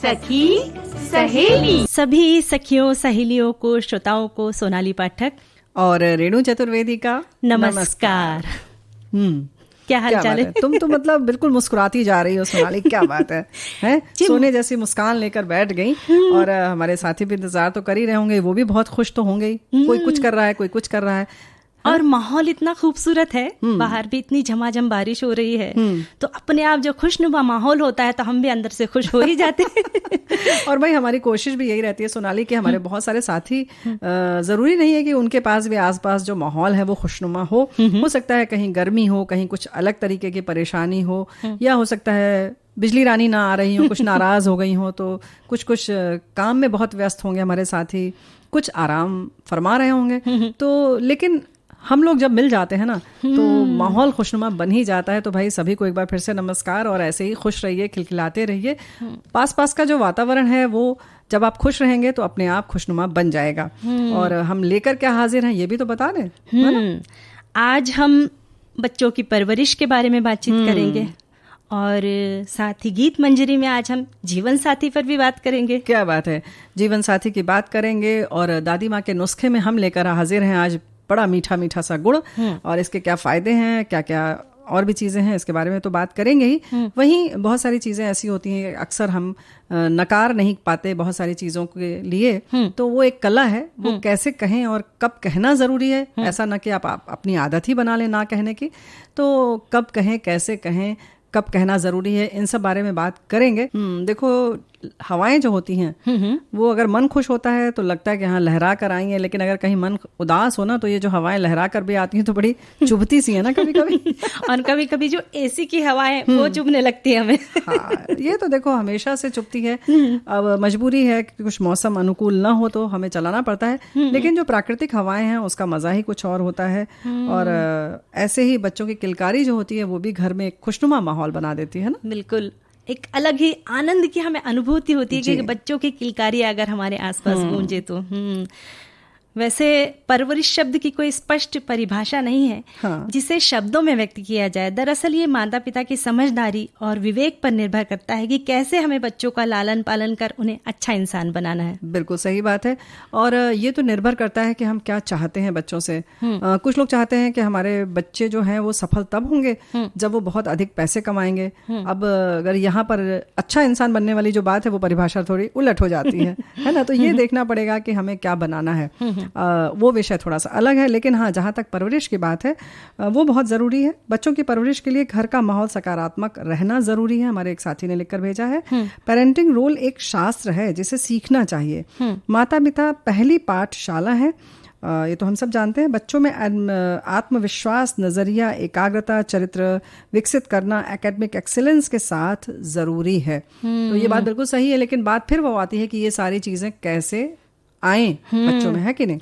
सखी सहेली। सभी सखियों सहेलियों को, श्रोताओं को सोनाली पाठक और रेणु चतुर्वेदी का नमस्कार। क्या हाल चाल है? तुम तो मतलब बिल्कुल मुस्कुराती जा रही हो सोनाली, क्या बात है? सोने जैसी मुस्कान लेकर बैठ गई। और हमारे साथी भी इंतजार तो कर ही रहे होंगे, वो भी बहुत खुश तो होंगे ही। कोई कुछ कर रहा है, कोई कुछ कर रहा है। और माहौल इतना खूबसूरत है, बाहर भी इतनी झमाझम बारिश हो रही है, तो अपने आप जो खुशनुमा माहौल होता है तो हम भी अंदर से खुश हो ही जाते हैं। और भाई हमारी कोशिश भी यही रहती है सोनाली कि हमारे बहुत सारे साथी, जरूरी नहीं है कि उनके पास भी आसपास जो माहौल है वो खुशनुमा हो सकता है कहीं गर्मी हो, कहीं कुछ अलग तरीके की परेशानी हो, या हो सकता है बिजली रानी ना आ रही हो, कुछ नाराज हो गई हो, तो कुछ काम में बहुत व्यस्त होंगे हमारे साथी, कुछ आराम फरमा रहे होंगे। तो लेकिन हम लोग जब मिल जाते हैं ना तो माहौल खुशनुमा बन ही जाता है। तो भाई सभी को एक बार फिर से नमस्कार, और ऐसे ही खुश रहिए, खिलखिलाते रहिए। पास का जो वातावरण है वो जब आप खुश रहेंगे तो अपने आप खुशनुमा बन जाएगा। और हम लेकर क्या हाजिर हैं ये भी तो बता दें। आज हम बच्चों की परवरिश के बारे में बातचीत करेंगे, और साथ ही गीत मंजरी में आज हम जीवन साथी पर भी बात करेंगे। क्या बात है, जीवन साथी की बात करेंगे। और दादी माँ के नुस्खे में हम लेकर हाजिर हैं आज बड़ा मीठा मीठा सा गुड़, और इसके क्या फायदे हैं, क्या क्या और भी चीजें हैं, इसके बारे में तो बात करेंगे ही। वहीं बहुत सारी चीजें ऐसी होती हैं अक्सर हम नकार नहीं पाते बहुत सारी चीजों के लिए, तो वो एक कला है, वो कैसे कहें और कब कहना जरूरी है। ऐसा ना कि आप अपनी आदत ही बना लें ना कहने की, तो कब कहें, कैसे कहें, कब कहना जरूरी है, इन सब बारे में बात करेंगे। देखो हवाएं जो होती हैं वो अगर मन खुश होता है तो लगता है कि हाँ लहरा कर आई हैं, लेकिन अगर कहीं मन उदास हो ना तो ये जो हवाएं लहरा कर भी आती हैं तो बड़ी चुभती सी है ना कभी कभी। और कभी कभी जो एसी की हवाएं वो चुभने लगती है हमें। हाँ, ये तो देखो हमेशा से चुभती है। अब मजबूरी है कि कुछ मौसम अनुकूल ना हो तो हमें चलाना पड़ता है, लेकिन जो प्राकृतिक हवाएं हैं उसका मजा ही कुछ और होता है। और ऐसे ही बच्चों की किलकारी जो होती है वो भी घर में एक खुशनुमा माहौल बना देती है ना। बिल्कुल, एक अलग ही आनंद की हमें अनुभूति होती है कि बच्चों की किलकारी अगर हमारे आसपास गूंजे तो। वैसे परवरिश शब्द की कोई स्पष्ट परिभाषा नहीं है जिसे शब्दों में व्यक्त किया जाए। दरअसल ये माता पिता की समझदारी और विवेक पर निर्भर करता है कि कैसे हमें बच्चों का लालन पालन कर उन्हें अच्छा इंसान बनाना है। बिल्कुल सही बात है। और ये तो निर्भर करता है कि हम क्या चाहते हैं बच्चों से। कुछ लोग चाहते हैं कि हमारे बच्चे जो हैं वो सफल तब होंगे जब वो बहुत अधिक पैसे कमाएंगे। अब अगर यहाँ पर अच्छा इंसान बनने वाली जो बात है वो परिभाषा थोड़ी उलट हो जाती है ना। तो ये देखना पड़ेगा कि हमें क्या बनाना है, वो विषय थोड़ा सा अलग है। लेकिन हाँ, जहाँ तक परवरिश की बात है वो बहुत ज़रूरी है। बच्चों की परवरिश के लिए घर का माहौल सकारात्मक रहना ज़रूरी है। हमारे एक साथी ने लिखकर भेजा है, पेरेंटिंग रोल एक शास्त्र है जिसे सीखना चाहिए। माता पिता पहली पाठशाला है, ये तो हम सब जानते हैं। बच्चों में आत्मविश्वास, नजरिया, एकाग्रता, चरित्र विकसित करना एकेडमिक एक्सीलेंस के साथ ज़रूरी है। तो ये बात बिल्कुल सही है, लेकिन बात फिर वो आती है कि ये सारी चीज़ें कैसे आए बच्चों में, है कि नहीं।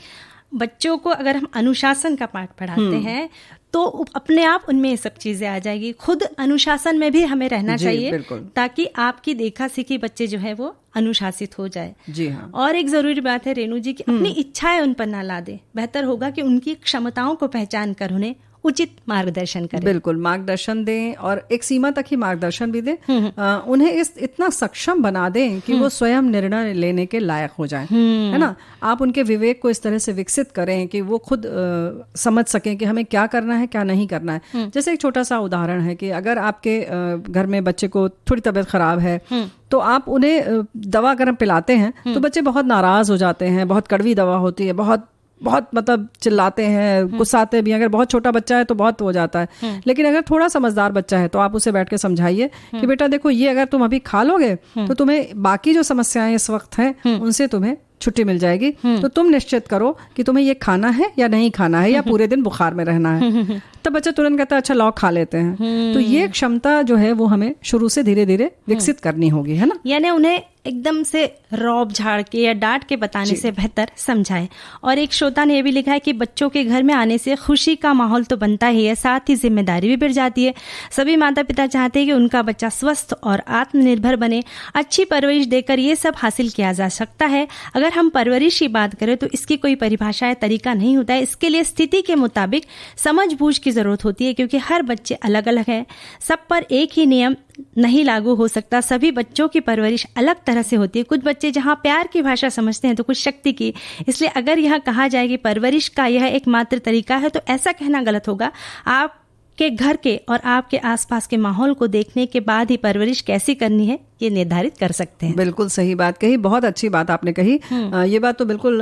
बच्चों को अगर हम अनुशासन का पाठ पढ़ाते हैं तो अपने आप उनमें ये सब चीजें आ जाएगी। खुद अनुशासन में भी हमें रहना चाहिए ताकि आपकी देखा सीखी बच्चे जो है वो अनुशासित हो जाए। जी हाँ। और एक जरूरी बात है रेणु जी कि अपनी इच्छाएं उन पर ना ला दे। बेहतर होगा कि उनकी क्षमताओं को पहचान कर उन्हें उचित मार्गदर्शन करें। बिल्कुल, मार्गदर्शन दें और एक सीमा तक ही मार्गदर्शन भी दें। उन्हें इतना सक्षम बना दें कि वो स्वयं निर्णय लेने के लायक हो जाएं, है ना। आप उनके विवेक को इस तरह से विकसित करें कि वो खुद समझ सकें कि हमें क्या करना है, क्या नहीं करना है। जैसे एक छोटा सा उदाहरण है कि अगर आपके घर में बच्चे को थोड़ी तबीयत खराब है तो आप उन्हें दवा अगर पिलाते हैं तो बच्चे बहुत नाराज हो जाते हैं। बहुत कड़वी दवा होती है, बहुत मतलब चिल्लाते हैं, गुस्साते भी। अगर बहुत छोटा बच्चा है तो बहुत हो जाता है, लेकिन अगर थोड़ा समझदार बच्चा है तो आप उसे बैठ के समझाइए कि बेटा देखो ये अगर तुम अभी खा लोगे तो तुम्हें बाकी जो समस्याएं इस वक्त हैं उनसे तुम्हें छुट्टी मिल जाएगी। तो तुम निश्चित करो कि तुम्हें ये खाना है या नहीं खाना है, या पूरे दिन बुखार में रहना है। तब बच्चा तुरंत कहता है अच्छा लाओ खा लेते हैं। तो ये क्षमता जो है वो हमें शुरू से धीरे धीरे विकसित करनी होगी, है ना। यानी उन्हें एकदम से रौब झाड़ के या डांट के बताने से बेहतर समझाएं। और एक श्रोता ने यह भी लिखा है कि बच्चों के घर में आने से खुशी का माहौल तो बनता ही है, साथ ही जिम्मेदारी भी बढ़ जाती है। सभी माता पिता चाहते हैं कि उनका बच्चा स्वस्थ और आत्मनिर्भर बने। अच्छी परवरिश देकर ये सब हासिल किया जा सकता है। अगर हम परवरिश की बात करें तो इसकी कोई परिभाषा या तरीका नहीं होता है। इसके लिए स्थिति के मुताबिक समझ बूझ की जरूरत होती है, क्योंकि हर बच्चे अलग अलग है। सब पर एक ही नियम नहीं लागू हो सकता। सभी बच्चों की परवरिश अलग तरह से होती है। कुछ बच्चे जहाँ प्यार की भाषा समझते हैं तो कुछ शक्ति की। इसलिए अगर यह कहा जाए कि परवरिश का यह एकमात्र तरीका है तो ऐसा कहना गलत होगा। आपके घर के और आपके आसपास के माहौल को देखने के बाद ही परवरिश कैसी करनी है ये निर्धारित कर सकते हैं। बिल्कुल सही बात कही, बहुत अच्छी बात आपने कही। ये बात तो बिल्कुल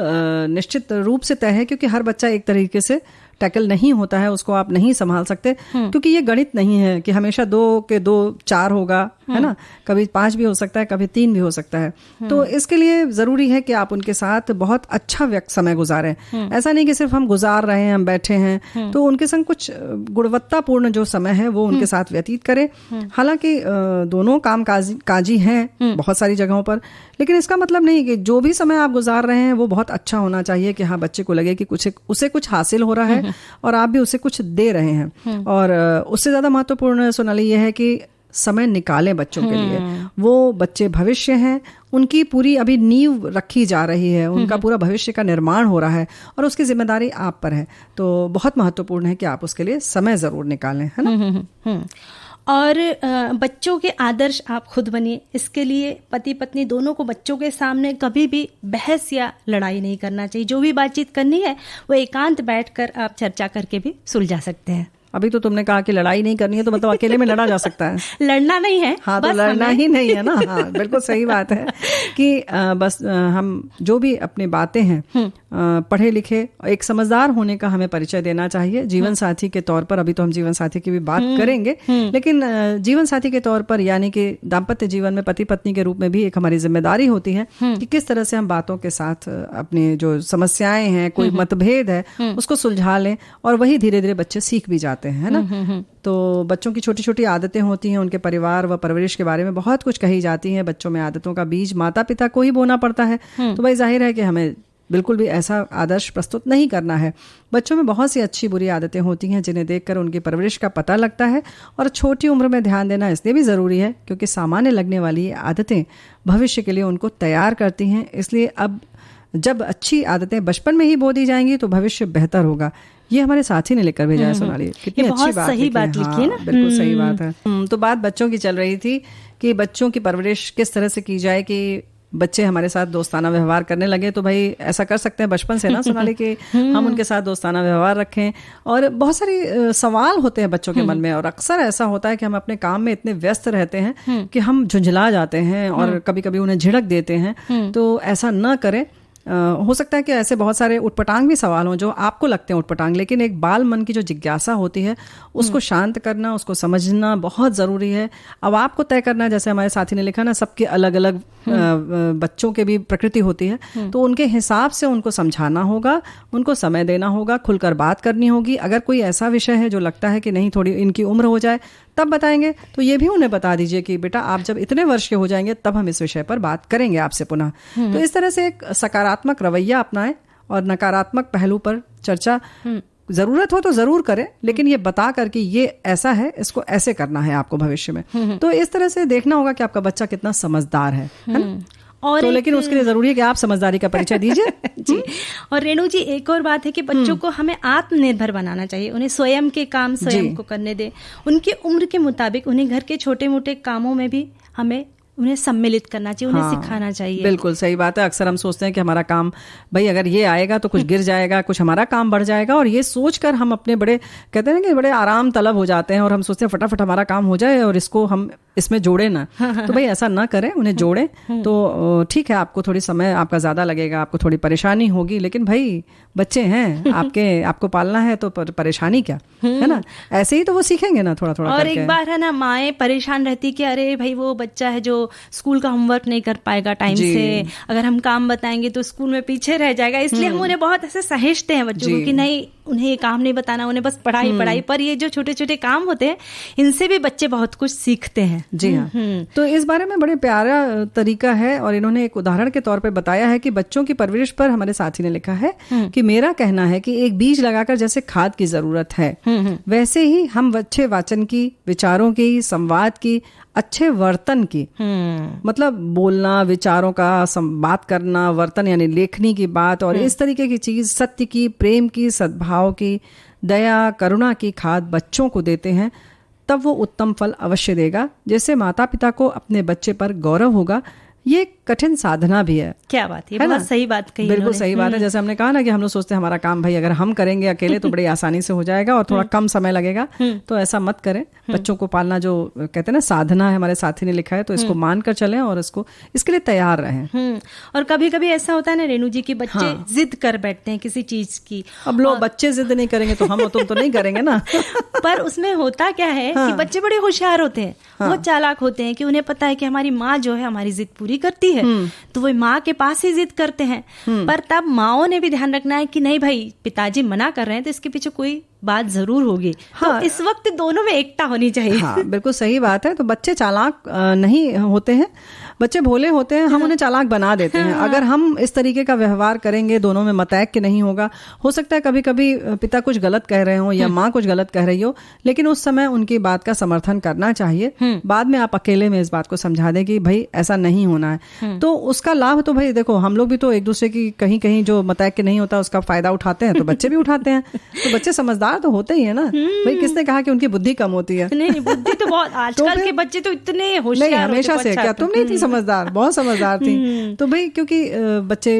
निश्चित रूप से तय है, क्योंकि हर बच्चा एक तरीके से टैकल नहीं होता है, उसको आप नहीं संभाल सकते, क्योंकि ये गणित नहीं है कि हमेशा 2 के 2 4 होगा, है ना। कभी 5 भी हो सकता है, कभी 3 भी हो सकता है। तो इसके लिए जरूरी है कि आप उनके साथ बहुत अच्छा समय गुजारें। ऐसा नहीं कि सिर्फ हम गुजार रहे हैं, हम बैठे हैं, तो उनके संग कुछ गुणवत्तापूर्ण जो समय है वो उनके साथ व्यतीत करें। हालांकि दोनों काम काजी हैं बहुत सारी जगहों पर, लेकिन इसका मतलब नहीं कि जो भी समय आप गुजार रहे हैं वो बहुत अच्छा होना चाहिए, कि हाँ बच्चे को लगे कि उसे कुछ हासिल हो रहा है और आप भी उसे कुछ दे रहे हैं। और उससे ज्यादा महत्वपूर्ण सोनाली ये है कि समय निकालें बच्चों के लिए। वो बच्चे भविष्य हैं, उनकी पूरी अभी नींव रखी जा रही है, उनका पूरा भविष्य का निर्माण हो रहा है और उसकी जिम्मेदारी आप पर है। तो बहुत महत्वपूर्ण है कि आप उसके लिए समय जरूर निकालें, है ना। और बच्चों के आदर्श आप खुद बनिए। इसके लिए पति पत्नी दोनों को बच्चों के सामने कभी भी बहस या लड़ाई नहीं करना चाहिए। जो भी बातचीत करनी है वो एकांत बैठकर आप चर्चा करके भी सुलझा सकते हैं। अभी तो तुमने कहा कि लड़ाई नहीं करनी है, तो मतलब अकेले में लड़ा जा सकता है। लड़ना नहीं है, हाँ, तो लड़ना ही नहीं है ना। हाँ, बिल्कुल सही बात है कि बस हम जो भी अपनी बातें हैं पढ़े लिखे एक समझदार होने का हमें परिचय देना चाहिए जीवन साथी के तौर पर। अभी तो हम जीवन साथी की भी बात करेंगे, लेकिन जीवन साथी के तौर पर यानी कि दाम्पत्य जीवन में पति पत्नी के रूप में भी एक हमारी जिम्मेदारी होती है कि किस तरह से हम बातों के साथ अपनी जो समस्याएं हैं, कोई मतभेद है, उसको सुलझा लें। और वही धीरे धीरे बच्चे सीख भी जाते हैं, है ना। तो बच्चों की छोटी छोटी आदतें होती हैं, उनके परिवार व परवरिश के बारे में बहुत कुछ कही जाती हैं। बच्चों में आदतों का बीज माता पिता को ही बोना पड़ता है। तो भाई जाहिर है कि हमें बिल्कुल भी ऐसा आदर्श प्रस्तुत नहीं करना है। बच्चों में बहुत सी अच्छी बुरी आदतें होती हैं जिन्हें देखकर उनकी परवरिश का पता लगता है। और छोटी उम्र में ध्यान देना इसलिए भी ज़रूरी है क्योंकि सामान्य लगने वाली आदतें भविष्य के लिए उनको तैयार करती हैं। इसलिए अब जब अच्छी आदतें बचपन में ही बो दी जाएंगी तो भविष्य बेहतर होगा। ये हमारे साथी ने लिखकर भेजा है सोनाली, कितनी अच्छी बात, सही बात लिखी है ना। बिल्कुल सही बात है। तो बात बच्चों की चल रही थी कि बच्चों की परवरिश किस तरह से की जाए कि बच्चे हमारे साथ दोस्ताना व्यवहार करने लगे। तो भाई ऐसा कर सकते हैं बचपन से ना सोनाली कि हम उनके साथ दोस्ताना व्यवहार रखें। और बहुत सारे सवाल होते हैं बच्चों के मन में, और अक्सर ऐसा होता है कि हम अपने काम में इतने व्यस्त रहते हैं कि हम झुंझला जाते हैं और कभी कभी उन्हें झिड़क देते हैं। तो ऐसा न करें। हो सकता है कि ऐसे बहुत सारे उटपटांग भी सवाल हों जो आपको लगते हैं उटपटांग, लेकिन एक बाल मन की जो जिज्ञासा होती है उसको शांत करना, उसको समझना बहुत ज़रूरी है। अब आपको तय करना, जैसे हमारे साथी ने लिखा ना, सबके अलग अलग बच्चों के भी प्रकृति होती है, तो उनके हिसाब से उनको समझाना होगा, उनको समय देना होगा, खुलकर बात करनी होगी। अगर कोई ऐसा विषय है जो लगता है कि नहीं थोड़ी इनकी उम्र हो जाए तब बताएंगे, तो ये भी उन्हें बता दीजिए कि बेटा आप जब इतने वर्ष के हो जाएंगे तब हम इस विषय पर बात करेंगे आपसे पुनः। तो इस तरह से एक सकारात्मक रवैया अपनाएं और नकारात्मक पहलू पर चर्चा जरूरत हो तो जरूर करें, लेकिन ये बता करके ये ऐसा है, इसको ऐसे करना है आपको भविष्य में। तो इस तरह से देखना होगा कि आपका बच्चा कितना समझदार है ना? और तो लेकिन उसके लिए जरूरी है कि आप समझदारी का परिचय दीजिए। जी। और रेणु जी, एक और बात है कि बच्चों को हमें आत्मनिर्भर बनाना चाहिए। उन्हें स्वयं के काम स्वयं को करने दें। उनकी उम्र के मुताबिक उन्हें घर के छोटे मोटे कामों में भी हमें उन्हें सम्मिलित करना चाहिए, उन्हें सिखाना चाहिए। बिल्कुल सही बात है। अक्सर हम सोचते हैं कि हमारा काम, भाई अगर ये आएगा तो कुछ गिर जाएगा, कुछ हमारा काम बढ़ जाएगा, और ये सोचकर हम अपने बड़े कहते हैं कि बड़े आराम तलब हो जाते हैं और हम सोचते हैं फटाफट हमारा काम हो जाए और इसको हम इसमें जोड़े ना। तो भाई ऐसा ना करें, उन्हें जोड़ें। तो ठीक है, आपको थोड़ी समय आपका ज्यादा लगेगा, आपको थोड़ी परेशानी होगी, लेकिन भाई बच्चे हैं आपको पालना है तो परेशानी क्या, है ना। ऐसे ही तो वो सीखेंगे ना थोड़ा थोड़ा। और एक बार है ना, माएँ परेशान रहती कि अरे भाई वो बच्चा है जो स्कूल का होमवर्क नहीं कर पाएगा टाइम से, अगर हम काम बताएंगे तो स्कूल में पीछे रह जाएगा, इसलिए हम उन्हें बहुत ऐसे सहेजते हैं बच्चों को कि नहीं उन्हें ये काम नहीं बताना, उन्हें बस पढ़ाई। पर ये जो छोटे छोटे काम होते हैं इनसे भी बच्चे बहुत कुछ सीखते हैं। जी हाँ। तो इस बारे में बड़े प्यारा तरीका है और इन्होंने एक उदाहरण के तौर पे बताया है कि बच्चों की परवरिश पर हमारे साथी ने लिखा है कि मेरा कहना है कि एक बीज लगाकर जैसे खाद की जरूरत है, वैसे ही हम अच्छे वाचन की, विचारों की, संवाद की, अच्छे वर्तन की, मतलब बोलना, विचारों का बात करना, वर्तन यानी लेखनी की बात, और इस तरीके की चीज, सत्य की, प्रेम की, सद्भाव की, दया, करुणा की खाद बच्चों को देते हैं तब वो उत्तम फल अवश्य देगा, जिससे माता पिता को अपने बच्चे पर गौरव होगा। ये कठिन साधना भी है। क्या बात है, बहुत सही बात कही। बिल्कुल सही बात है। जैसे हमने कहा ना कि हम लोग सोचते हैं हमारा काम भाई अगर हम करेंगे अकेले तो बड़ी आसानी से हो जाएगा और थोड़ा कम समय लगेगा, तो ऐसा मत करें। बच्चों को पालना जो कहते हैं ना साधना है, हमारे साथी ने लिखा है, तो इसको मानकर चलें और इसके लिए तैयार रहें। और कभी कभी ऐसा होता है ना रेणु जी की बच्चे जिद कर बैठते हैं किसी चीज की। अब लोग बच्चे जिद नहीं करेंगे तो हम और तुम तो नहीं करेंगे ना। पर उसमें होता क्या है कि बच्चे बड़े होशियार होते हैं, बहुत चालाक होते हैं कि उन्हें पता है कि हमारी माँ जो है हमारी जिद पूरी करती है, तो वो माँ के पास ही जिद करते हैं। पर तब माँओं ने भी ध्यान रखना है कि नहीं भाई पिताजी मना कर रहे हैं तो इसके पीछे कोई बात जरूर होगी। हाँ, तो इस वक्त दोनों में एकता होनी चाहिए। हाँ, बिल्कुल सही बात है। तो बच्चे चालाक नहीं होते हैं, बच्चे भोले होते हैं, हम उन्हें चालाक बना देते हैं। अगर हम इस तरीके का व्यवहार करेंगे, दोनों में मतैक्य नहीं होगा। हो सकता है कभी कभी पिता कुछ गलत कह रहे हो या माँ कुछ गलत कह रही हो, लेकिन उस समय उनकी बात का समर्थन करना चाहिए। बाद में आप अकेले में इस बात को समझा दें कि भाई ऐसा नहीं होना है। तो उसका लाभ तो भाई देखो, हम लोग भी तो एक दूसरे की कहीं कहीं जो मतैक्य नहीं होता उसका फायदा उठाते हैं, तो बच्चे भी उठाते हैं। तो बच्चे समझदार तो होते ही है ना भाई। किसने कहा कि उनकी बुद्धि कम होती है? नहीं, बुद्धि तो बहुत आजकल के बच्चे तो इतने होशियार नहीं, हमेशा से। क्या तुम नहीं थी समझदार? बहुत समझदार थी। तो भाई क्योंकि बच्चे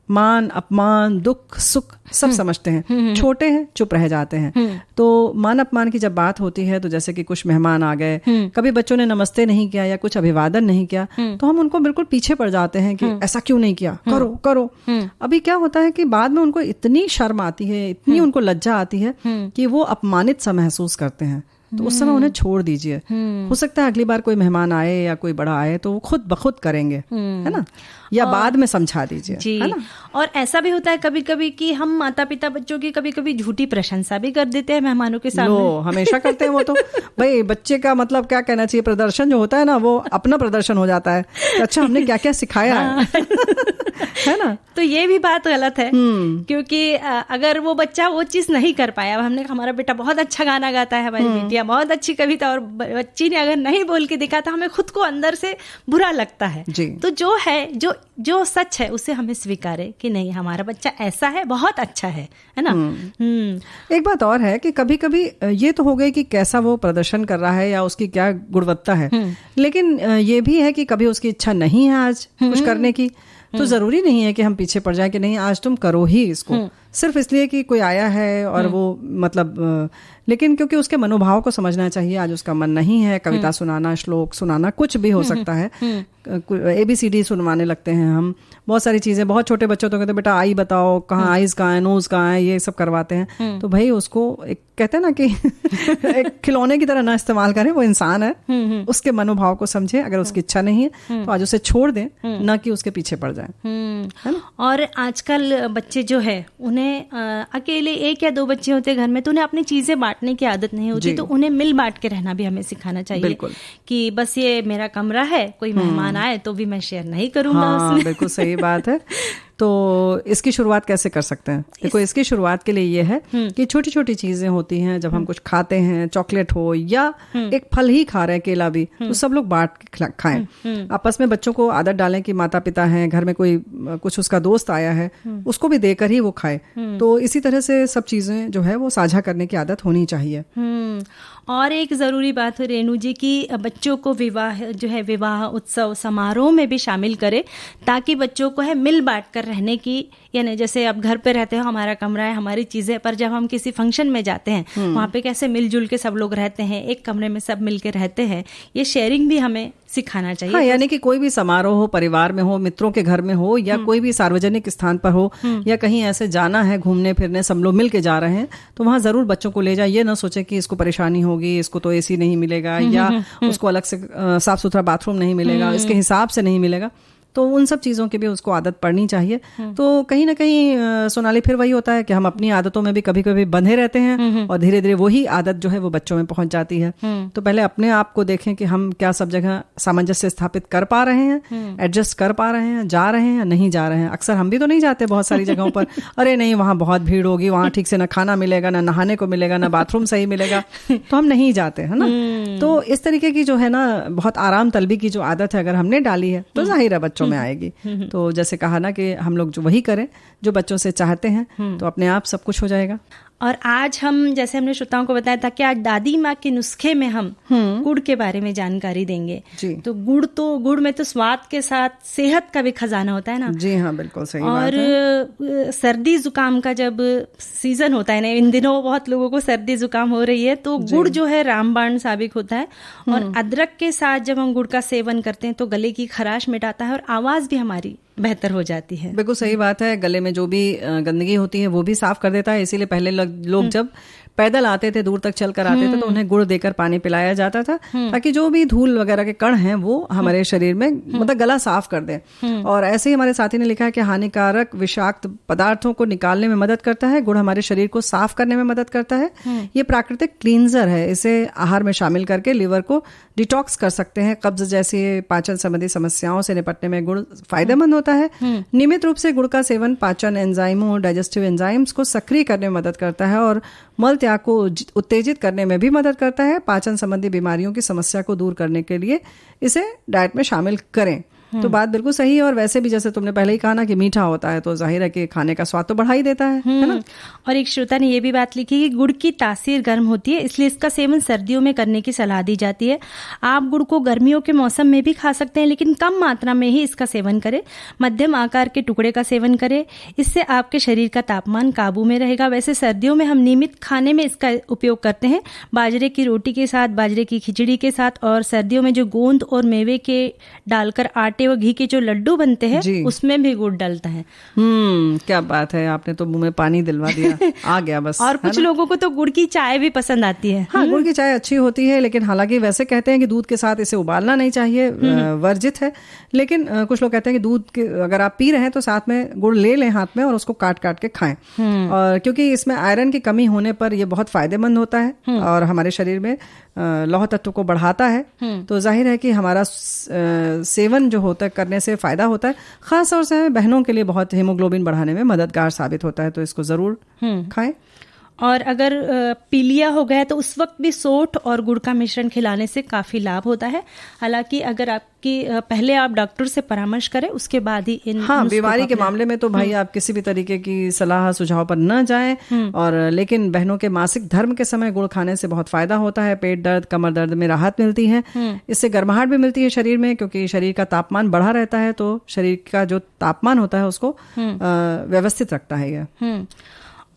मान अपमान दुख सुख सब समझते हैं, छोटे हैं चुप रह जाते हैं। तो मान अपमान की जब बात होती है, तो जैसे कि कुछ मेहमान आ गए, कभी बच्चों ने नमस्ते नहीं किया या कुछ अभिवादन नहीं किया, तो हम उनको बिल्कुल पीछे पड़ जाते हैं कि ऐसा क्यों नहीं किया, करो करो। अभी क्या होता है कि बाद में उनको इतनी शर्म आती है, इतनी उनको लज्जा आती है कि वो अपमानित सा महसूस करते हैं। तो उस समय उन्हें छोड़ दीजिए। हो सकता है अगली बार कोई मेहमान आए या कोई बड़ा आए तो वो खुद ब खुद करेंगे, है ना, या बाद में समझा दीजिए, है ना। और ऐसा भी होता है कभी कभी कि हम माता पिता बच्चों की कभी कभी झूठी प्रशंसा भी कर देते हैं मेहमानों के सामने। लो, हमेशा करते हैं वो तो। भाई बच्चे का मतलब क्या कहना चाहिए, प्रदर्शन जो होता है ना वो अपना प्रदर्शन हो जाता है। तो अच्छा हमने क्या क्या सिखाया है ना। तो ये भी बात गलत है, क्योंकि अगर वो बच्चा वो चीज नहीं कर पाया, हमने हमारा बेटा बहुत अच्छा गाना गाता है, हमारी बेटियां बहुत अच्छी कविता, और बच्ची ने अगर नहीं बोल के दिखा तो हमें खुद को अंदर से बुरा लगता है। तो जो है जो सच है उसे हमें स्वीकारे कि नहीं हमारा बच्चा ऐसा है, बहुत अच्छा है ना। एक बात और है कि कभी कभी ये तो हो गई कि कैसा वो प्रदर्शन कर रहा है या उसकी क्या गुणवत्ता है, लेकिन ये भी है कि कभी उसकी इच्छा नहीं है आज कुछ करने की, तो जरूरी नहीं है कि हम पीछे पड़ जाएं कि नहीं आज तुम करो ही इसको, सिर्फ इसलिए कि कोई आया है और वो मतलब, लेकिन क्योंकि उसके मनोभाव को समझना चाहिए। आज उसका मन नहीं है, कविता सुनाना, श्लोक सुनाना, कुछ भी हो सकता है, ABCD सुनवाने लगते हैं हम, बहुत सारी चीजें। बहुत छोटे बच्चों तो कहते हैं बेटा आई बताओ, कहाँ आईज कहाँ है, नोज कहाँ है, ये सब करवाते हैं। तो भाई उसको एक कहते हैं ना कि एक खिलौने की तरह ना इस्तेमाल करें, वो इंसान है, उसके मनोभाव को समझे। अगर उसकी इच्छा नहीं है तो आज उसे छोड़ दें, ना कि उसके पीछे पड़ जाए। और आजकल बच्चे जो है उन्हें अकेले एक या दो बच्चे होते घर में, तो उन्हें अपनी चीजें बांटने की आदत नहीं होती, तो उन्हें मिल बांट के रहना भी हमें सिखाना चाहिए कि बस ये मेरा कमरा है, कोई मेहमान आए तो भी मैं शेयर नहीं करूंगा उसमें। बिल्कुल सही बात है। तो इसकी शुरुआत कैसे कर सकते हैं? देखो इसकी शुरुआत के लिए ये है कि छोटी छोटी चीजें होती हैं, जब हम कुछ खाते हैं, चॉकलेट हो या एक फल ही खा रहे हैं, केला भी, तो सब लोग बांट के खाएं। आपस में बच्चों को आदत डालें कि माता पिता हैं, घर में कोई कुछ उसका दोस्त आया है, उसको भी देकर ही वो खाए। तो इसी तरह से सब चीजें जो है वो साझा करने की आदत होनी चाहिए। और एक जरूरी बात है रेणु जी की बच्चों को विवाह उत्सव समारोह में भी शामिल करें, ताकि बच्चों को है मिल बांट कर रहने की, यानी जैसे अब घर पे रहते हो, हमारा कमरा है, हमारी चीजें, पर जब हम किसी फंक्शन में जाते हैं वहां पे कैसे मिलजुल के सब लोग रहते हैं, एक कमरे में सब मिल के रहते हैं, ये शेयरिंग भी हमें सिखाना चाहिए। हाँ, यानी कि कोई भी समारोह हो, परिवार में हो, मित्रों के घर में हो, या कोई भी सार्वजनिक स्थान पर हो, या कहीं ऐसे जाना है घूमने फिरने, सब लोग मिल के जा रहे हैं, तो वहां जरूर बच्चों को ले जाए। ये ना सोचे कि इसको परेशानी होगी, इसको तो AC नहीं मिलेगा, या उसको अलग से साफ सुथरा बाथरूम नहीं मिलेगा, इसके हिसाब से नहीं मिलेगा। तो उन सब चीज़ों की भी उसको आदत पड़नी चाहिए। तो कहीं ना कहीं सोनाली फिर वही होता है कि हम अपनी आदतों में भी कभी कभी बंधे रहते हैं, और धीरे धीरे वही आदत जो है वो बच्चों में पहुंच जाती है। तो पहले अपने आप को देखें कि हम क्या सब जगह सामंजस्य स्थापित कर पा रहे हैं, एडजस्ट कर पा रहे हैं, जा रहे हैं या नहीं जा रहे हैं। अक्सर हम भी तो नहीं जाते बहुत सारी जगहों पर, अरे नहीं वहाँ बहुत भीड़ होगी, वहाँ ठीक से ना खाना मिलेगा, ना नहाने को मिलेगा, ना बाथरूम सही मिलेगा, तो हम नहीं जाते, है ना। तो इस तरीके की जो है ना बहुत आराम तलबी की जो आदत है अगर हमने डाली है तो जाहिर है बच्चों में आएगी। तो जैसे कहा ना कि हम लोग जो वही करें जो बच्चों से चाहते हैं, तो अपने आप सब कुछ हो जाएगा। और आज हम, जैसे हमने श्रोताओं को बताया था कि आज दादी माँ के नुस्खे में हम गुड़ के बारे में जानकारी देंगे। तो गुड़ में तो स्वाद के साथ सेहत का भी खजाना होता है ना। जी हाँ, बिल्कुल सही और बात है। सर्दी जुकाम का जब सीजन होता है ना, इन दिनों बहुत लोगों को सर्दी जुकाम हो रही है, तो गुड़ जो है रामबाण साबित होता है। और अदरक के साथ जब हम गुड़ का सेवन करते हैं तो गले की खराश मिटाता है और आवाज भी हमारी बेहतर हो जाती है। बिल्कुल सही बात है। गले में जो भी गंदगी होती है वो भी साफ कर देता है। इसीलिए पहले लोग जब पैदल आते थे, दूर तक चल कर आते थे, तो उन्हें गुड़ देकर पानी पिलाया जाता था ताकि जो भी धूल वगैरह के कण हैं वो हमारे शरीर में मतलब गला साफ कर दें। और ऐसे ही हमारे साथी ने लिखा है कि हानिकारक विषाक्त पदार्थों को निकालने में मदद करता है। गुड़ हमारे शरीर को साफ करने में मदद करता है। ये प्राकृतिक क्लींजर है। इसे आहार में शामिल करके लिवर को डिटॉक्स कर सकते हैं। कब्ज जैसी पाचन संबंधी समस्याओं से निपटने में गुड़ फायदेमंद होता है। नियमित रूप से गुड़ का सेवन पाचन एंजाइमों, डाइजेस्टिव एंजाइम्स को सक्रिय करने में मदद करता है और मल त्याग को उत्तेजित करने में भी मदद करता है। पाचन संबंधी बीमारियों की समस्या को दूर करने के लिए इसे डाइट में शामिल करें। तो बात बिल्कुल सही है। और वैसे भी जैसे तुमने पहले ही कहा ना कि मीठा होता है, तो जाहिर है कि खाने का स्वाद तो बढ़ा ही देता है ना। और एक श्रोता ने ये भी बात लिखी कि गुड़ की तासीर गर्म होती है, इसलिए इसका सेवन सर्दियों में करने की सलाह दी जाती है। आप गुड़ को गर्मियों के मौसम में भी खा सकते हैं, लेकिन कम मात्रा में ही इसका सेवन करें। मध्यम आकार के टुकड़े का सेवन करें, इससे आपके शरीर का तापमान काबू में रहेगा। वैसे सर्दियों में हम नियमित खाने में इसका उपयोग करते हैं, बाजरे की रोटी के साथ, बाजरे की खिचड़ी के साथ। और सर्दियों में जो गोंद और मेवे के डालकर आटे व घी के जो लड्डू बनते हैं उसमें भी गुड़ डलता है। क्या बात है, आपने तो मुंह में पानी दिलवा दिया। आ गया बस। और कुछ लोगों को तो गुड़ की चाय भी पसंद आती है। हाँ, गुड़ की चाय अच्छी होती है, लेकिन हालांकि वैसे कहते हैं कि दूध के साथ इसे उबालना नहीं चाहिए, वर्जित है। लेकिन कुछ लोग कहते हैं कि दूध के अगर आप पी रहे हैं तो साथ में गुड़ ले लें हाथ में और उसको काट काट के खाएं। और क्योंकि इसमें आयरन की कमी होने पर यह बहुत फायदेमंद होता है और हमारे शरीर में लौह तत्व को बढ़ाता है। तो जाहिर है कि हमारा सेवन जो होता है करने से फायदा होता है। खास तौर से बहनों के लिए बहुत हीमोग्लोबिन बढ़ाने में मददगार साबित होता है। तो इसको जरूर खाएं। और अगर पीलिया हो गया तो उस वक्त भी सोंठ और गुड़ का मिश्रण खिलाने से काफी लाभ होता है। हालांकि अगर आपकी पहले आप डॉक्टर से परामर्श करें, उसके बाद ही इन बीमारी के मामले में तो भाई आप किसी भी तरीके की सलाह सुझाव पर न जाएं। और लेकिन बहनों के मासिक धर्म के समय गुड़ खाने से बहुत फायदा होता है। पेट दर्द, कमर दर्द में राहत मिलती है। इससे गर्माहट भी मिलती है शरीर में, क्योंकि शरीर का तापमान बढ़ा रहता है। तो शरीर का जो तापमान होता है उसको व्यवस्थित रखता है यह।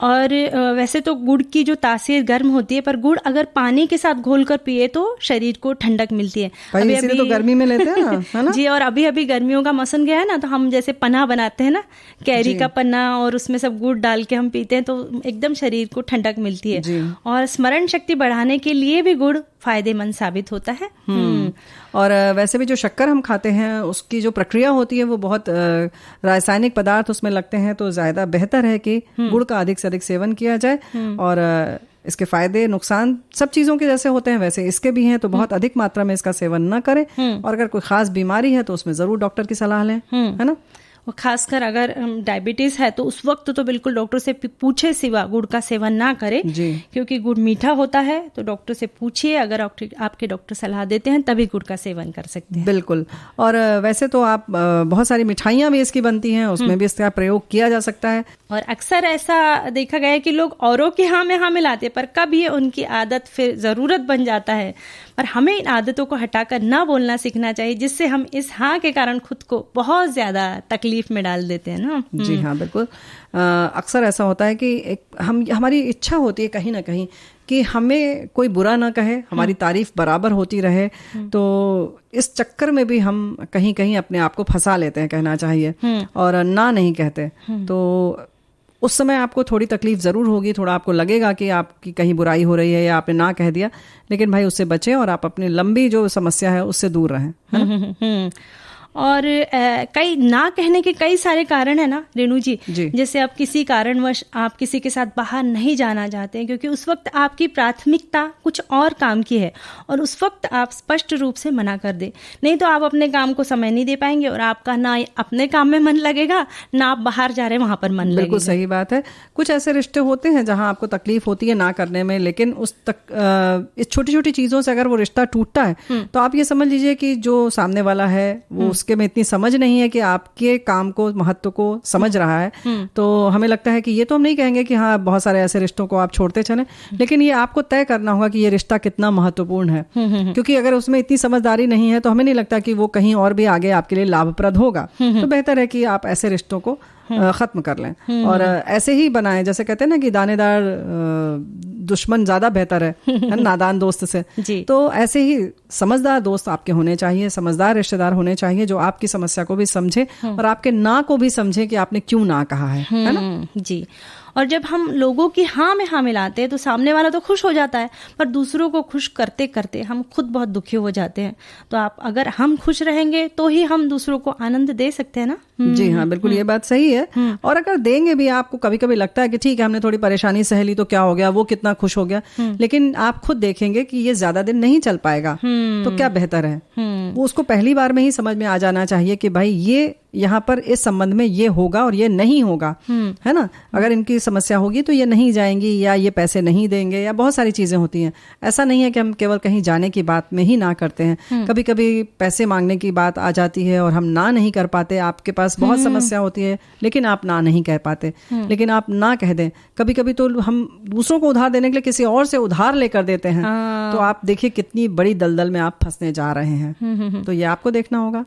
और वैसे तो गुड़ की जो तासीर गर्म होती है, पर गुड़ अगर पानी के साथ घोलकर पिए तो शरीर को ठंडक मिलती है। अभी तो गर्मी में लेते हैं ना, है ना? जी। और अभी अभी गर्मियों का मौसम गया है ना, तो हम जैसे पन्ना बनाते हैं ना, कैरी का पन्ना, और उसमें सब गुड़ डाल के हम पीते हैं तो एकदम शरीर को ठंडक मिलती है। और स्मरण शक्ति बढ़ाने के लिए भी गुड़ फायदेमंद साबित होता है। और वैसे भी जो शक्कर हम खाते हैं उसकी जो प्रक्रिया होती है वो बहुत रासायनिक पदार्थ उसमें लगते हैं। तो ज्यादा बेहतर है कि गुड़ का अधिक से अधिक सेवन किया जाए। और इसके फायदे नुकसान सब चीजों के जैसे होते हैं वैसे इसके भी हैं। तो बहुत अधिक मात्रा में इसका सेवन न करें। और अगर कोई खास बीमारी है तो उसमें जरूर डॉक्टर की सलाह लें, है ना। और खासकर अगर डायबिटीज है तो उस वक्त तो बिल्कुल डॉक्टर से पूछे सिवा गुड़ का सेवन ना करें, क्योंकि गुड़ मीठा होता है। तो डॉक्टर से पूछिए, अगर आपके डॉक्टर सलाह देते हैं तभी गुड़ का सेवन कर सकते हैं। बिल्कुल। और वैसे तो आप बहुत सारी मिठाइयां भी इसकी बनती हैं, उसमें भी इसका प्रयोग किया जा सकता है। और अक्सर ऐसा देखा गया है कि लोग औरों के हाँ में हाँ मिलाते, पर कब ये उनकी आदत फिर जरूरत बन जाता है। पर हमें इन आदतों को हटाकर ना बोलना सीखना चाहिए, जिससे हम इस हाँ के कारण खुद को बहुत ज्यादा तकलीफ में डाल देते हैं ना। जी हाँ, बिल्कुल। अक्सर ऐसा होता है कि हमारी इच्छा होती है कहीं ना कहीं कि हमें कोई बुरा ना कहे, हमारी तारीफ बराबर होती रहे। तो इस चक्कर में भी हम कहीं कहीं अपने आप को फंसा लेते हैं, कहना चाहिए, और ना नहीं कहते। तो उस समय आपको थोड़ी तकलीफ जरूर होगी, थोड़ा आपको लगेगा कि आपकी कहीं बुराई हो रही है या आपने ना कह दिया। लेकिन भाई उससे बचें और आप अपनी लंबी जो समस्या है उससे दूर रहें, है ना? और कई ना कहने के कई सारे कारण है ना रेणु जी। जैसे आप किसी कारणवश आप किसी के साथ बाहर नहीं जाना चाहते हैं, क्योंकि उस वक्त आपकी प्राथमिकता कुछ और काम की है, और उस वक्त आप स्पष्ट रूप से मना कर दे। नहीं तो आप अपने काम को समय नहीं दे पाएंगे और आपका ना अपने काम में मन लगेगा, ना आप बाहर जा रहे हैं वहां पर मन लगेगा। बिल्कुल सही बात है। कुछ ऐसे रिश्ते होते हैं जहां आपको तकलीफ होती है ना करने में, लेकिन इस छोटी छोटी चीजों से अगर वो रिश्ता टूटता है तो आप ये समझ लीजिए कि जो सामने वाला है वो उसके में इतनी समझ नहीं है कि आपके काम को, महत्व को समझ रहा है, तो हमें लगता है कि ये तो हम नहीं कहेंगे कि हाँ बहुत सारे ऐसे रिश्तों को आप छोड़ते चलें, लेकिन ये आपको तय करना होगा कि ये रिश्ता कितना महत्वपूर्ण है। क्योंकि अगर उसमें इतनी समझदारी नहीं है तो हमें नहीं लगता कि वो कहीं और भी आगे आपके लिए लाभप्रद होगा। तो बेहतर है कि आप ऐसे रिश्तों को खत्म कर लें और ऐसे ही बनाएं। जैसे कहते हैं ना कि दानेदार दुश्मन ज्यादा बेहतर है नादान दोस्त से। तो ऐसे ही समझदार दोस्त आपके होने चाहिए, समझदार रिश्तेदार होने चाहिए जो आपकी समस्या को भी समझे और आपके ना को भी समझे कि आपने क्यों ना कहा है ना जी। और जब हम लोगों की हाँ में हाँ मिलाते हैं तो सामने वाला तो खुश हो जाता है, पर दूसरों को खुश करते करते हम खुद बहुत दुखी हो जाते हैं। तो आप अगर हम खुश रहेंगे तो ही हम दूसरों को आनंद दे सकते हैं ना। जी हाँ, बिल्कुल ये बात सही है। और अगर देंगे भी, आपको कभी कभी लगता है कि ठीक है हमने थोड़ी परेशानी सह ली तो क्या हो गया, वो कितना खुश हो गया, लेकिन आप खुद देखेंगे कि ये ज्यादा दिन नहीं चल पाएगा, तो क्या बेहतर है वो उसको पहली बार में ही समझ में आ जाना चाहिए कि भाई ये यहाँ पर इस संबंध में ये होगा और ये नहीं होगा, है ना। अगर इनकी समस्या होगी तो ये नहीं जाएंगी या ये पैसे नहीं देंगे या बहुत सारी चीजें होती हैं। ऐसा नहीं है कि हम केवल कहीं जाने की बात में ही ना करते हैं, कभी कभी पैसे मांगने की बात आ जाती है और हम ना नहीं कर पाते। आपके पास बहुत समस्या होती है लेकिन आप ना नहीं कह पाते, लेकिन आप ना कह दें। कभी कभी तो हम दूसरों को उधार देने के लिए किसी और से उधार लेकर देते हैं, तो आप देखिए कितनी बड़ी दलदल में आप फंसने जा रहे हैं। तो ये आपको देखना होगा।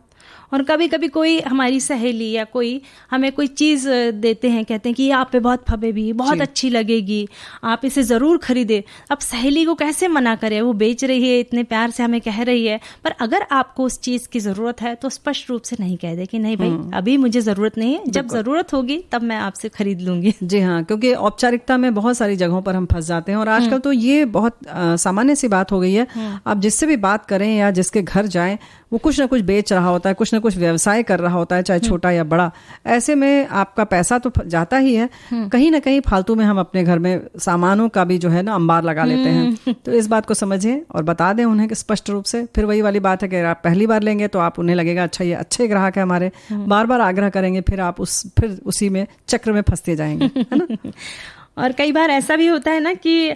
और कभी कभी कोई हमारी सहेली या कोई हमें कोई चीज देते हैं, कहते हैं कि ये आप पे बहुत फबेगी, बहुत अच्छी लगेगी, आप इसे जरूर खरीदे। अब सहेली को कैसे मना करें, वो बेच रही है, इतने प्यार से हमें कह रही है, पर अगर आपको उस चीज की जरूरत है तो स्पष्ट रूप से नहीं कह दे कि नहीं भाई अभी मुझे जरूरत नहीं है, जब जरूरत होगी तब मैं आपसे खरीद लूंगी। जी हाँ, क्योंकि औपचारिकता में बहुत सारी जगहों पर हम फंस जाते हैं और आजकल तो ये बहुत सामान्य सी बात हो गई है। आप जिससे भी बात करें या जिसके घर जाएं, वो कुछ ना कुछ बेच रहा होता है, कुछ ना कुछ व्यवसाय कर रहा होता है, चाहे छोटा या बड़ा। ऐसे में आपका पैसा तो जाता ही है, कहीं ना कहीं फालतू में हम अपने घर में सामानों का भी जो है ना अंबार लगा लेते हैं। तो इस बात को समझें और बता दें उन्हें स्पष्ट रूप से। फिर वही वाली बात है कि आप पहली बार लेंगे तो आप उन्हें लगेगा अच्छा ये अच्छे ग्राहक है हमारे, बार बार आग्रह करेंगे, फिर आप फिर उसी में चक्र में फंसते जाएंगे, है ना। और कई बार ऐसा भी होता है ना कि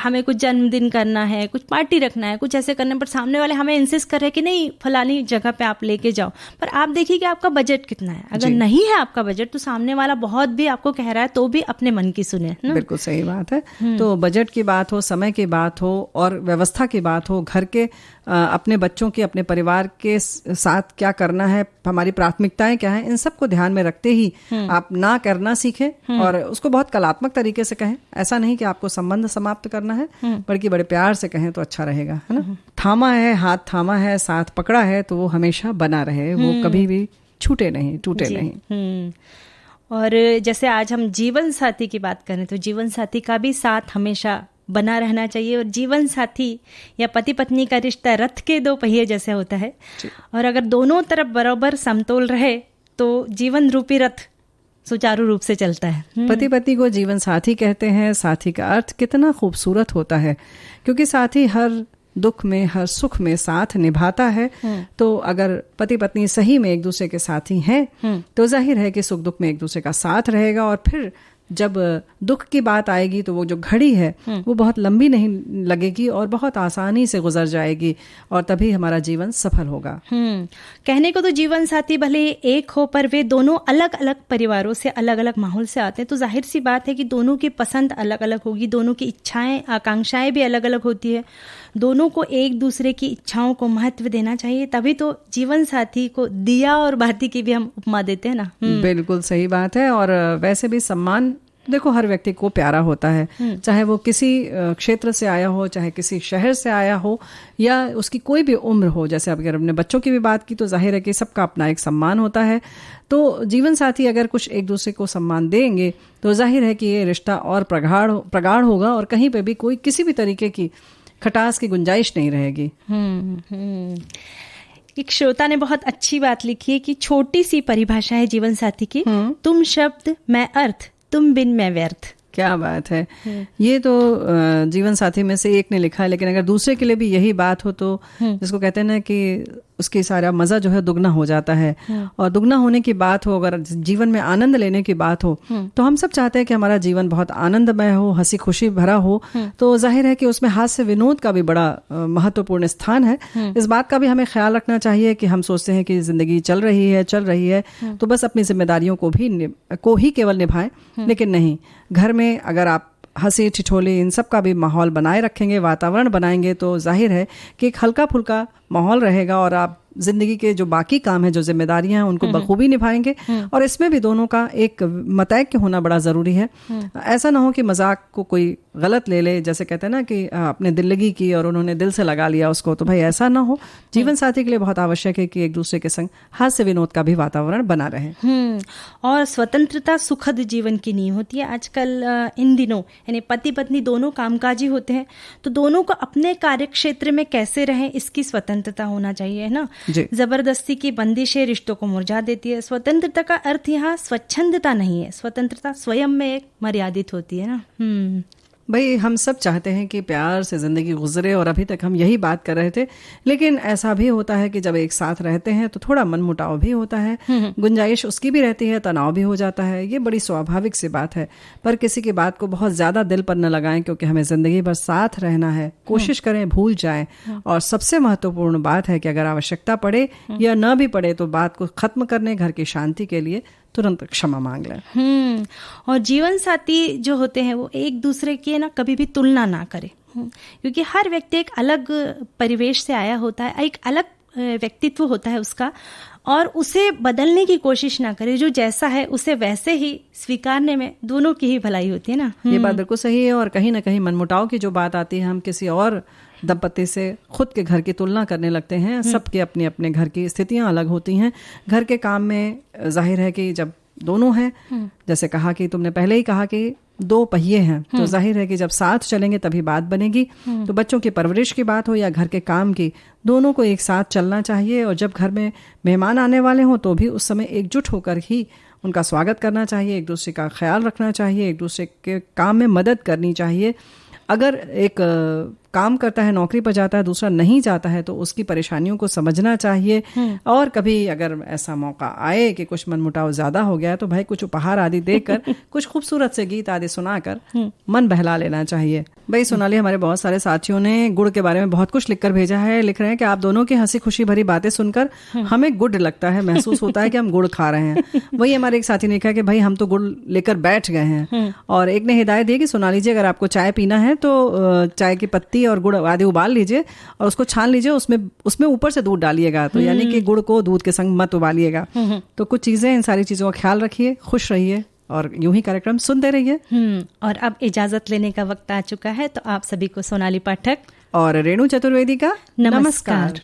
हमें कुछ जन्मदिन करना है, कुछ पार्टी रखना है, कुछ ऐसे करने पर सामने वाले हमें इंसिस्ट कर रहे हैं कि नहीं फलानी जगह पे आप लेके जाओ, पर आप देखिए कि आपका बजट कितना है। अगर नहीं है आपका बजट तो सामने वाला बहुत भी आपको कह रहा है तो भी अपने मन की सुने ना। बिल्कुल सही बात है। तो बजट की बात हो, समय की बात हो और व्यवस्था की बात हो, घर के अपने बच्चों की, अपने परिवार के साथ क्या करना है, हमारी प्राथमिकताएं क्या हैं, इन सब को ध्यान में रखते ही आप ना करना सीखें और उसको बहुत कलात्मक तरीके से कहें। ऐसा नहीं कि आपको संबंध समाप्त करना है, बल्कि बड़े प्यार से कहें तो अच्छा रहेगा, है ना। थामा है, हाथ थामा है, साथ पकड़ा है तो वो हमेशा बना रहे, वो कभी भी छूटे नहीं, टूटे नहीं। और जैसे आज हम जीवन साथी की बात करें तो जीवन साथी का भी साथ हमेशा बना रहना चाहिए। और जीवन साथी या पति पत्नी का रिश्ता रथ के दो पहिए जैसे होता है, और अगर दोनों तरफ बराबर समतोल रहे तो जीवन रूपी रथ सुचारू रूप से चलता है। पति पत्नी को जीवन साथी कहते हैं। साथी का अर्थ कितना खूबसूरत होता है, क्योंकि साथी हर दुख में, हर सुख में साथ निभाता है। तो अगर पति पत्नी सही में एक दूसरे के साथी हैं तो जाहिर है कि सुख दुख में एक दूसरे का साथ रहेगा। और फिर जब दुख की बात आएगी तो वो जो घड़ी है वो बहुत लंबी नहीं लगेगी और बहुत आसानी से गुजर जाएगी, और तभी हमारा जीवन सफल होगा। कहने को तो जीवन साथी भले एक हो, पर वे दोनों अलग अलग परिवारों से, अलग अलग माहौल से आते हैं, तो जाहिर सी बात है कि दोनों की पसंद अलग अलग होगी, दोनों की इच्छाएं, आकांक्षाएं भी अलग अलग होती है। दोनों को एक दूसरे की इच्छाओं को महत्व देना चाहिए, तभी तो जीवन साथी को दिया और बाती की भी हम उपमा देते हैं ना। बिल्कुल सही बात है। और वैसे भी सम्मान देखो हर व्यक्ति को प्यारा होता है, चाहे वो किसी क्षेत्र से आया हो, चाहे किसी शहर से आया हो, या उसकी कोई भी उम्र हो। जैसे अगर अपने बच्चों की भी बात की तो जाहिर है कि सबका अपना एक सम्मान होता है। तो जीवन साथी अगर कुछ एक दूसरे को सम्मान देंगे तो जाहिर है कि ये रिश्ता और प्रगाढ़ होगा और कहीं पे भी कोई किसी भी तरीके की खटास की गुंजाइश नहीं रहेगी। एक श्रोता ने बहुत अच्छी बात लिखी है कि छोटी सी परिभाषा है जीवन साथी की, तुम शब्द मैं अर्थ, तुम बिन मैं व्यर्थ। क्या बात है। ये तो जीवन साथी में से एक ने लिखा है, लेकिन अगर दूसरे के लिए भी यही बात हो तो जिसको कहते हैं ना कि उसकी सारा मज़ा जो है दुगना हो जाता है। और दुगना होने की बात हो, अगर जीवन में आनंद लेने की बात हो, तो हम सब चाहते हैं कि हमारा जीवन बहुत आनंदमय हो, हंसी खुशी भरा हो। तो जाहिर है कि उसमें हास्य विनोद का भी बड़ा महत्वपूर्ण स्थान है। इस बात का भी हमें ख्याल रखना चाहिए कि हम सोचते हैं कि जिंदगी चल रही है तो बस अपनी जिम्मेदारियों को ही केवल निभाएं, लेकिन नहीं, घर में अगर आप हंसी ठिठोली इन सब का भी माहौल बनाए रखेंगे, वातावरण बनाएंगे, तो जाहिर है कि एक हल्का फुल्का माहौल रहेगा और आप जिंदगी के जो बाकी काम है, जो जिम्मेदारियां हैं, उनको बखूबी निभाएंगे। और इसमें भी दोनों का एक मतैक्य होना बड़ा ज़रूरी है। ऐसा ना हो कि मजाक को कोई गलत ले ले, जैसे कहते हैं ना कि अपने दिल लगी की और उन्होंने दिल से लगा लिया उसको, तो भाई ऐसा ना हो। जीवन साथी के लिए बहुत आवश्यक है कि एक दूसरे के संग हास्य विनोद का भी वातावरण बना रहे। और स्वतंत्रता सुखद जीवन की नींव होती है। आजकल इन दिनों यानी पति पत्नी दोनों कामकाजी होते हैं, तो दोनों को अपने कार्य क्षेत्र में कैसे रहें, इसकी स्वतंत्रता होना चाहिए, है ना। जबरदस्ती की बंदिशें रिश्तों को मुरझा देती है। स्वतंत्रता का अर्थ यहाँ स्वच्छंदता नहीं है, स्वतंत्रता स्वयं में एक मर्यादित होती है ना। भाई हम सब चाहते हैं कि प्यार से ज़िंदगी गुजरे, और अभी तक हम यही बात कर रहे थे। लेकिन ऐसा भी होता है कि जब एक साथ रहते हैं तो थोड़ा मनमुटाव भी होता है, गुंजाइश उसकी भी रहती है, तनाव भी हो जाता है। ये बड़ी स्वाभाविक सी बात है। पर किसी की बात को बहुत ज़्यादा दिल पर न लगाएं, क्योंकि हमें ज़िंदगी भर साथ रहना है। कोशिश करें भूल जाएं। और सबसे महत्वपूर्ण बात है कि अगर आवश्यकता पड़े या न भी पड़े तो बात को ख़त्म करने, घर की शांति के लिए तुरंत क्षमा मांग लें। और जीवन साथी जो होते हैं वो एक दूसरे की ना कभी भी तुलना ना करें, क्योंकि हर व्यक्ति एक अलग परिवेश से आया होता है, एक अलग व्यक्तित्व होता है उसका, और उसे बदलने की कोशिश ना करें। जो जैसा है उसे वैसे ही स्वीकारने में दोनों की ही भलाई होती है ना। ये बात बिल्कुल सही है। और कहीं ना कहीं मनमुटाव की जो बात आती है, हम किसी और दंपति से खुद के घर की तुलना करने लगते हैं। सबके अपने अपने घर की स्थितियां अलग होती हैं। घर के काम में जाहिर है कि जब दोनों हैं, जैसे कहा कि तुमने पहले ही कहा कि दो पहिए हैं, तो जाहिर है कि जब साथ चलेंगे तभी बात बनेगी। तो बच्चों की परवरिश की बात हो या घर के काम की, दोनों को एक साथ चलना चाहिए। और जब घर में मेहमान आने वाले हों तो भी उस समय एकजुट होकर ही उनका स्वागत करना चाहिए, एक दूसरे का ख्याल रखना चाहिए, एक दूसरे के काम में मदद करनी चाहिए। अगर एक काम करता है, नौकरी पर जाता है, दूसरा नहीं जाता है, तो उसकी परेशानियों को समझना चाहिए। और कभी अगर ऐसा मौका आए कि कुछ मनमुटाव ज्यादा हो गया, तो भाई कुछ उपहार आदि देकर कुछ खूबसूरत से गीत आदि सुनाकर मन बहला लेना चाहिए। भाई सोनाली, हमारे बहुत सारे साथियों ने गुड़ के बारे में बहुत कुछ लिखकर भेजा है। लिख रहे हैं कि आप दोनों की हंसी खुशी भरी बातें सुनकर हमें गुड लगता है, महसूस होता है कि हम गुड़ खा रहे हैं। वही हमारे एक साथी ने लिखा कि भाई हम तो गुड़ लेकर बैठ गए हैं। और एक ने हिदायत दी कि सोनाली जी, अगर आपको चाय पीना है तो चाय की पत्ती और गुड़ आदि उबाल लीजिए और उसको छान लीजिए, उसमें ऊपर से दूध डालिएगा। तो यानी कि गुड़ को दूध के संग मत उबालिएगा। तो कुछ चीजें, इन सारी चीजों का ख्याल रखिए, खुश रहिए और यूं ही कार्यक्रम सुनते रहिए। और अब इजाजत लेने का वक्त आ चुका है, तो आप सभी को सोनाली पाठक और रेणु चतुर्वेदी का नमस्कार।